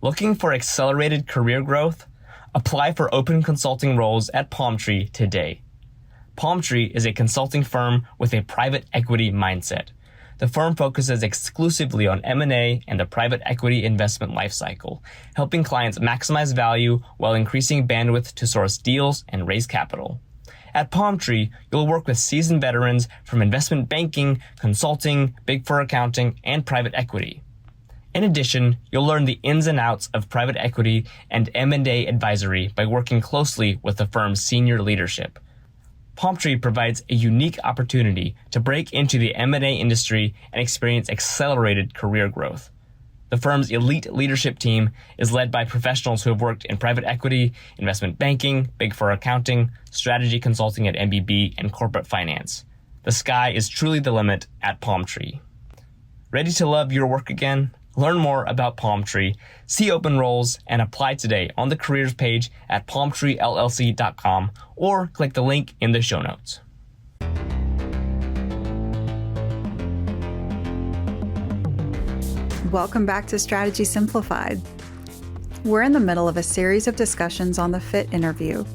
Looking for accelerated career growth? Apply for open consulting roles at Palmtree today. Palmtree is a consulting firm with a private equity mindset. The firm focuses exclusively on M&A and the private equity investment lifecycle, helping clients maximize value while increasing bandwidth to source deals and raise capital. At Palmtree, you'll work with seasoned veterans from investment banking, consulting, Big Four accounting, and private equity. In addition, you'll learn the ins and outs of private equity and M&A advisory by working closely with the firm's senior leadership. Palmtree provides a unique opportunity to break into the M&A industry and experience accelerated career growth. The firm's elite leadership team is led by professionals who have worked in private equity, investment banking, Big Four accounting, strategy consulting at MBB, and corporate finance. The sky is truly the limit at Palmtree. Ready to love your work again? Learn more about Palmtree, see open roles, and apply today on the careers page at palmtreellc.com or click the link in the show notes. Welcome back to Strategy Simplified. We're in the middle of a series of discussions on the fit interview.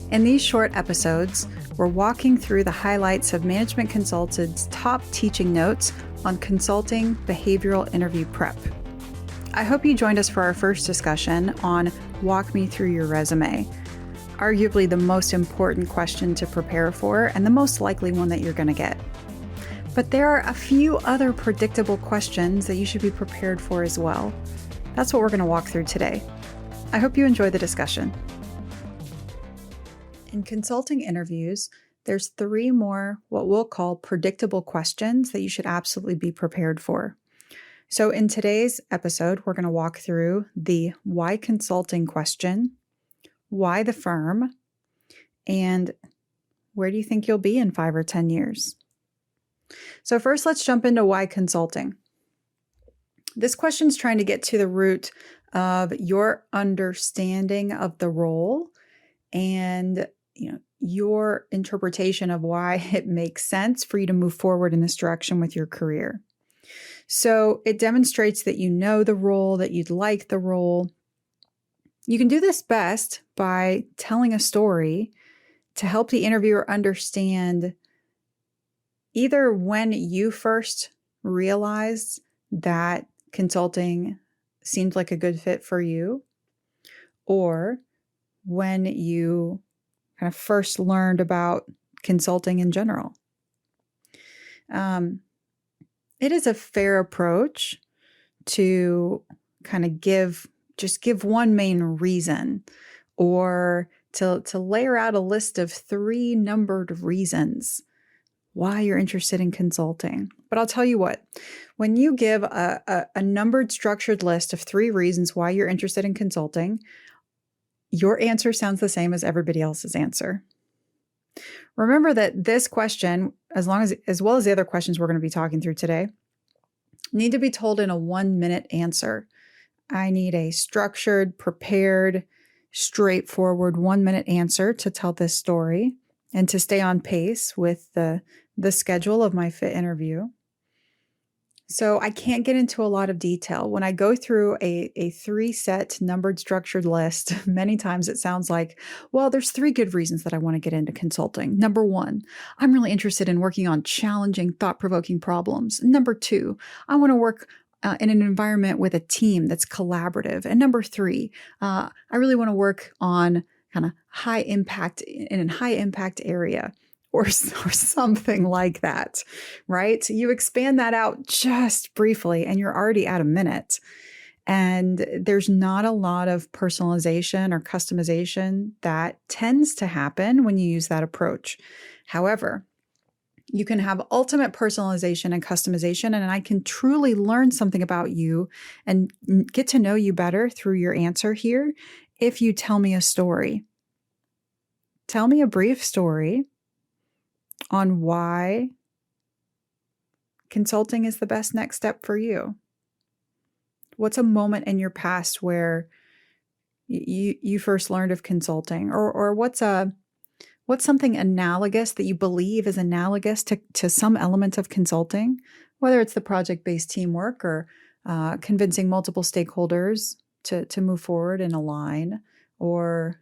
In these short episodes, we're walking through the highlights of Management Consulted's top teaching notes on consulting behavioral interview prep. I hope you joined us for our first discussion on Walk Me Through Your Resume, arguably the most important question to prepare for and the most likely one that you're going to get. But there are a few other predictable questions that you should be prepared for as well. That's what we're going to walk through today. I hope you enjoy the discussion. In consulting interviews, there's 3 more what we'll call predictable questions that you should absolutely be prepared for. So in today's episode, we're going to walk through the why consulting question, why the firm, and where do you think you'll be in 5 or 10 years? So first, let's jump into why consulting. This question is trying to get to the root of your understanding of the role and your interpretation of why it makes sense for you to move forward in this direction with your career. So it demonstrates that you know the role, that you'd like the role. You can do this best by telling a story to help the interviewer understand either when you first realized that consulting seemed like a good fit for you, or when you kind of first learned about consulting in general. It is a fair approach to kind of give one main reason, or to layer out a list of 3 numbered reasons why you're interested in consulting. But I'll tell you what, when you give a numbered, structured list of 3 reasons why you're interested in consulting, your answer sounds the same as everybody else's answer. Remember that this question, as well as the other questions we're going to be talking through today, need to be told in a 1-minute answer. I need a structured, prepared, straightforward 1-minute answer to tell this story and to stay on pace with the schedule of my fit interview. So I can't get into a lot of detail. When I go through a 3-set numbered structured list, many times it sounds like, well, there's 3 good reasons that I want to get into consulting. Number 1, I'm really interested in working on challenging, thought-provoking problems. Number 2, I want to work in an environment with a team that's collaborative. And number 3, I really want to work on kind of high impact area. Or something like that, right? You expand that out just briefly and you're already at a minute. And there's not a lot of personalization or customization that tends to happen when you use that approach. However, you can have ultimate personalization and customization, and I can truly learn something about you and get to know you better through your answer here if you tell me a story. Tell me a brief story on why consulting is the best next step for you. What's a moment in your past where you first learned of consulting, or what's something analogous that you believe is analogous to some element of consulting, whether it's the project-based teamwork or convincing multiple stakeholders to move forward and align, or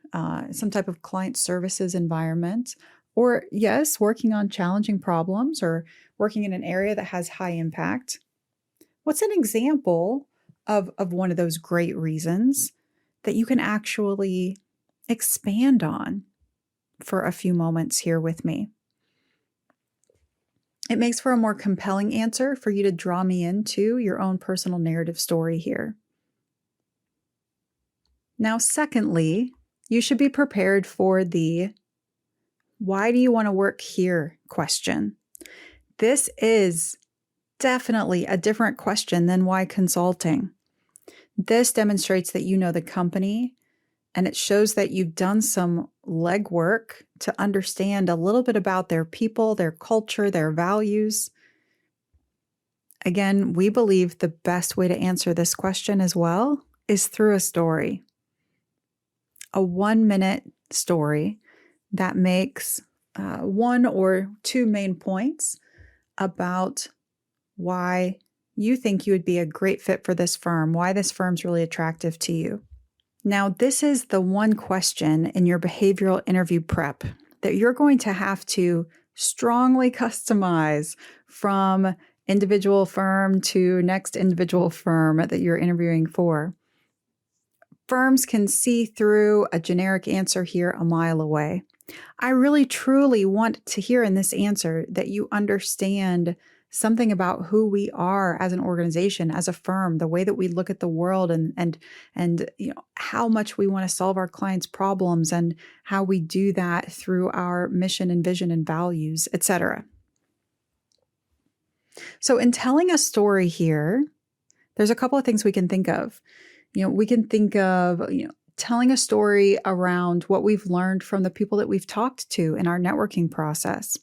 some type of client services environment, or yes, working on challenging problems or working in an area that has high impact. What's an example of one of those great reasons that you can actually expand on for a few moments here with me? It makes for a more compelling answer for you to draw me into your own personal narrative story here. Now, secondly, you should be prepared for the "why do you want to work here?" question. This is definitely a different question than why consulting. This demonstrates that you know the company, and it shows that you've done some legwork to understand a little bit about their people, their culture, their values. Again, we believe the best way to answer this question as well is through a story. A 1-minute story that makes 1 or 2 main points about why you think you would be a great fit for this firm, why this firm's really attractive to you. Now, this is the one question in your behavioral interview prep that you're going to have to strongly customize from individual firm to next individual firm that you're interviewing for. Firms can see through a generic answer here a mile away. I really, truly want to hear in this answer that you understand something about who we are as an organization, as a firm, the way that we look at the world, and how much we want to solve our clients' problems, and how we do that through our mission and vision and values, etc. So in telling a story here, there's a couple of things we can think of. We can think of, telling a story around what we've learned from the people that we've talked to in our networking process.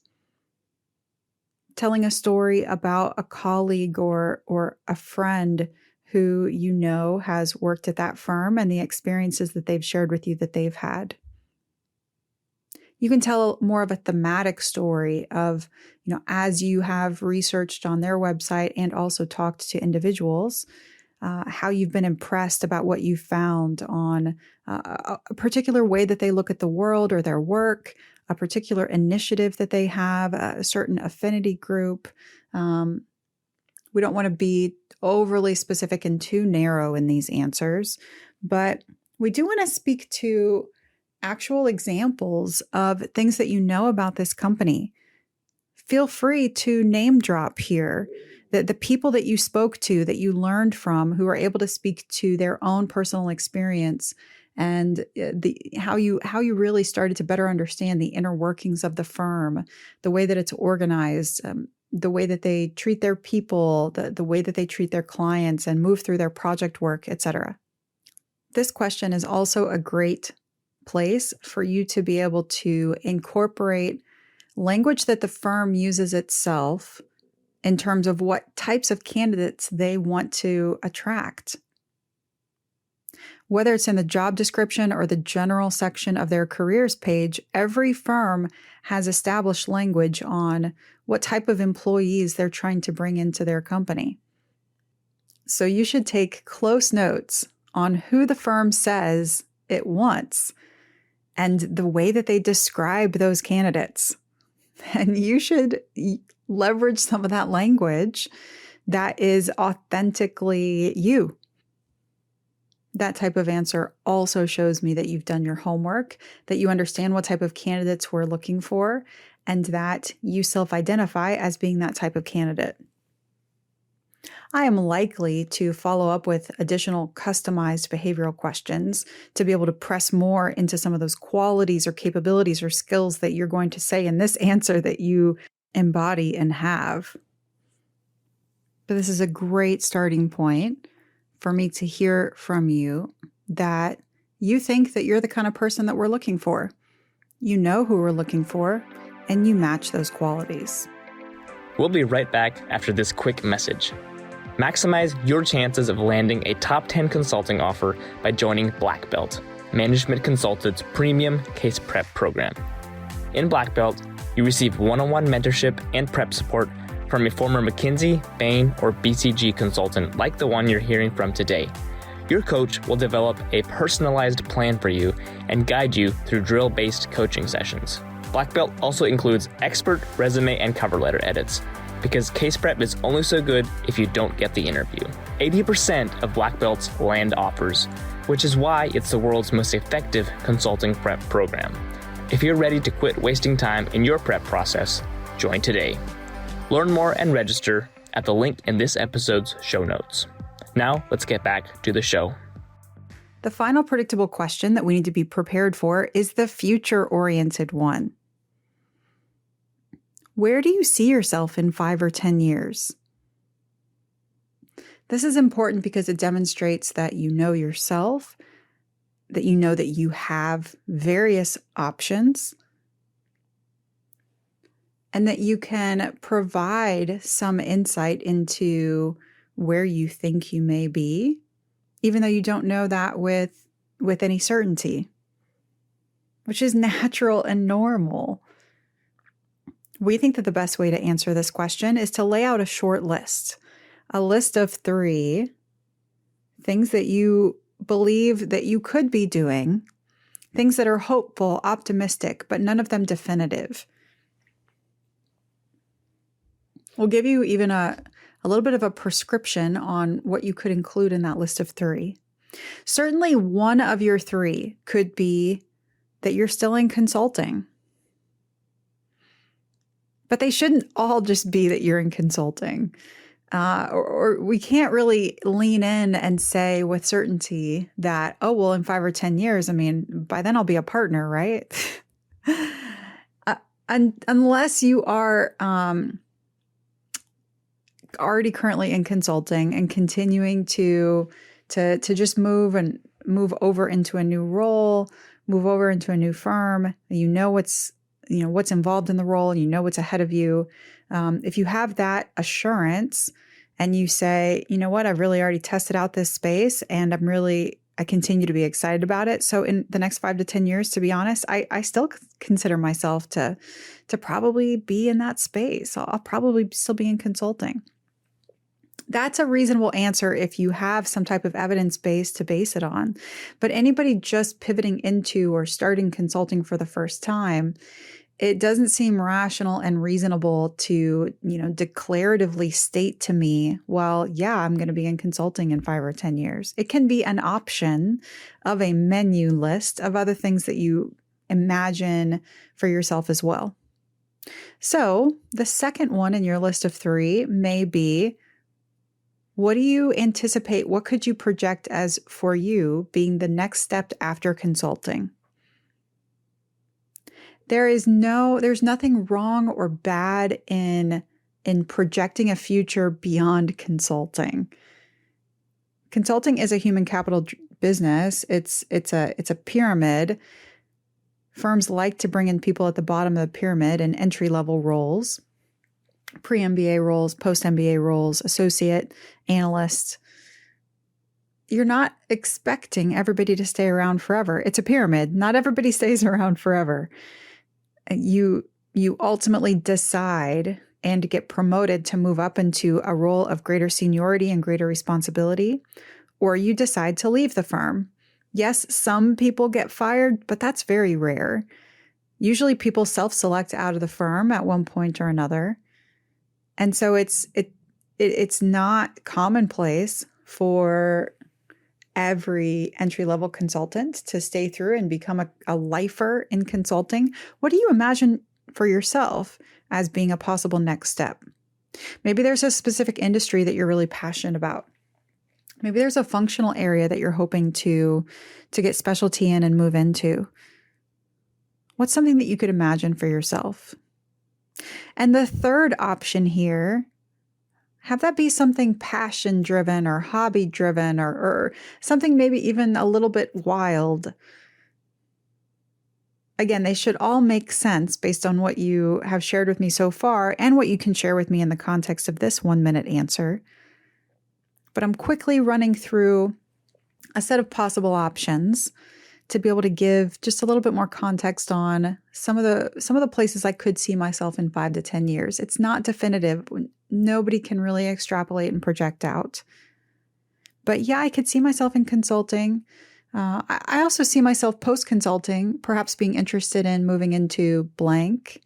Telling a story about a colleague or a friend who has worked at that firm and the experiences that they've shared with you that they've had. You can tell more of a thematic story of, as you have researched on their website and also talked to individuals, how you've been impressed about what you found on a particular way that they look at the world or their work, a particular initiative that they have, a certain affinity group. We don't want to be overly specific and too narrow in these answers, but we do want to speak to actual examples of things that you know about this company. Feel free to name drop here the people that you spoke to, that you learned from, who are able to speak to their own personal experience, and how you really started to better understand the inner workings of the firm, the way that it's organized, the way that they treat their people, the way that they treat their clients and move through their project work, etc. This question is also a great place for you to be able to incorporate language that the firm uses itself in terms of what types of candidates they want to attract. Whether it's in the job description or the general section of their careers page, every firm has established language on what type of employees they're trying to bring into their company. So you should take close notes on who the firm says it wants and the way that they describe those candidates. And you should leverage some of that language that is authentically you. That type of answer also shows me that you've done your homework, that you understand what type of candidates we're looking for, and that you self-identify as being that type of candidate. I am likely to follow up with additional customized behavioral questions to be able to press more into some of those qualities or capabilities or skills that you're going to say in this answer that you embody and have. But this is a great starting point for me to hear from you that you think that you're the kind of person that we're looking for. You know who we're looking for, and you match those qualities. We'll be right back after this quick message. Maximize your chances of landing a top 10 consulting offer by joining Black Belt, Management Consultant's premium case prep program. In Black Belt, you receive one-on-one mentorship and prep support from a former McKinsey, Bain, or BCG consultant like the one you're hearing from today. Your coach will develop a personalized plan for you and guide you through drill-based coaching sessions. Black Belt also includes expert resume and cover letter edits, because case prep is only so good if you don't get the interview. 80% of Black Belts land offers, which is why it's the world's most effective consulting prep program. If you're ready to quit wasting time in your prep process, join today. Learn more and register at the link in this episode's show notes. Now, let's get back to the show. The final predictable question that we need to be prepared for is the future-oriented one. Where do you see yourself in 5 or 10 years? This is important because it demonstrates that you know yourself, that you know that you have various options, and that you can provide some insight into where you think you may be, even though you don't know that with any certainty, which is natural and normal. We think that the best way to answer this question is to lay out a short list, a list of 3 things that you believe that you could be doing, things that are hopeful, optimistic, but none of them definitive. We'll give you even a little bit of a prescription on what you could include in that list of 3. Certainly one of your 3 could be that you're still in consulting. But they shouldn't all just be that you're in consulting. Or we can't really lean in and say with certainty that, oh, well, in 5 or 10 years, I mean, by then I'll be a partner, right? Unless you are already currently in consulting and continuing to just move over into a new role, move over into a new firm. You know what's involved in the role, and you know what's ahead of you. If you have that assurance and you say, you know what, I've really already tested out this space and I continue to be excited about it. So in the next 5 to 10 years, to be honest, I still consider myself to probably be in that space. I'll probably still be in consulting. That's a reasonable answer if you have some type of evidence base to base it on. But anybody just pivoting into or starting consulting for the first time, it doesn't seem rational and reasonable to, declaratively state to me, well, yeah, I'm going to be in consulting in 5 or 10 years. It can be an option of a menu list of other things that you imagine for yourself as well. So the second one in your list of 3 may be, what do you anticipate? What could you project as for you being the next step after consulting? There's nothing wrong or bad in projecting a future beyond consulting. Consulting is a human capital business. It's a pyramid. Firms like to bring in people at the bottom of the pyramid in entry-level roles, pre-MBA roles, post-MBA roles, associate, analyst. You're not expecting everybody to stay around forever. It's a pyramid. Not everybody stays around forever. You ultimately decide and get promoted to move up into a role of greater seniority and greater responsibility, or you decide to leave the firm. Yes, some people get fired, but that's very rare. Usually people self-select out of the firm at one point or another. And so it's not commonplace for every entry-level consultant to stay through and become a lifer in consulting. What do you imagine for yourself as being a possible next step? Maybe there's a specific industry that you're really passionate about. Maybe there's a functional area that you're hoping to get specialty in and move into. What's something that you could imagine for yourself? And the third option here, have that be something passion-driven or hobby-driven or something maybe even a little bit wild. Again, they should all make sense based on what you have shared with me so far and what you can share with me in the context of this 1-minute answer. But I'm quickly running through a set of possible options to be able to give just a little bit more context on some of the places I could see myself in 5 to 10 years. It's not definitive. Nobody can really extrapolate and project out. But yeah, I could see myself in consulting. I also see myself post-consulting, perhaps being interested in moving into blank.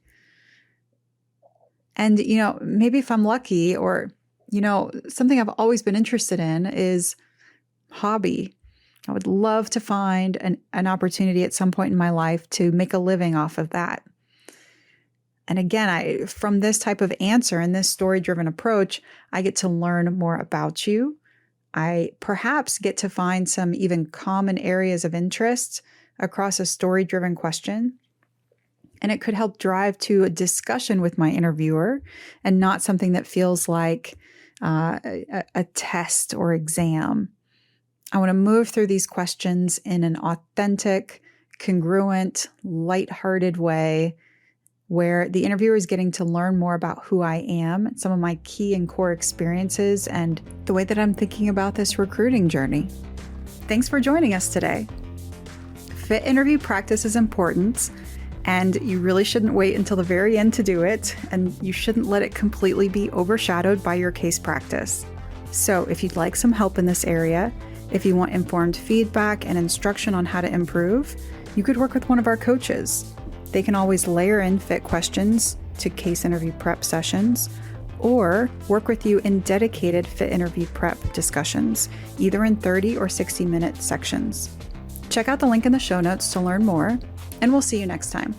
And, maybe if I'm lucky, or, something I've always been interested in is hobby. I would love to find an opportunity at some point in my life to make a living off of that. And again, from this type of answer and this story-driven approach, I get to learn more about you. I perhaps get to find some even common areas of interest across a story-driven question. And it could help drive to a discussion with my interviewer and not something that feels like a test or exam. I want to move through these questions in an authentic, congruent, lighthearted way where the interviewer is getting to learn more about who I am, some of my key and core experiences, and the way that I'm thinking about this recruiting journey. Thanks for joining us today. Fit interview practice is important, and you really shouldn't wait until the very end to do it, and you shouldn't let it completely be overshadowed by your case practice. So if you'd like some help in this area, if you want informed feedback and instruction on how to improve, you could work with one of our coaches. They can always layer in fit questions to case interview prep sessions, or work with you in dedicated fit interview prep discussions, either in 30 or 60-minute sections. Check out the link in the show notes to learn more, and we'll see you next time.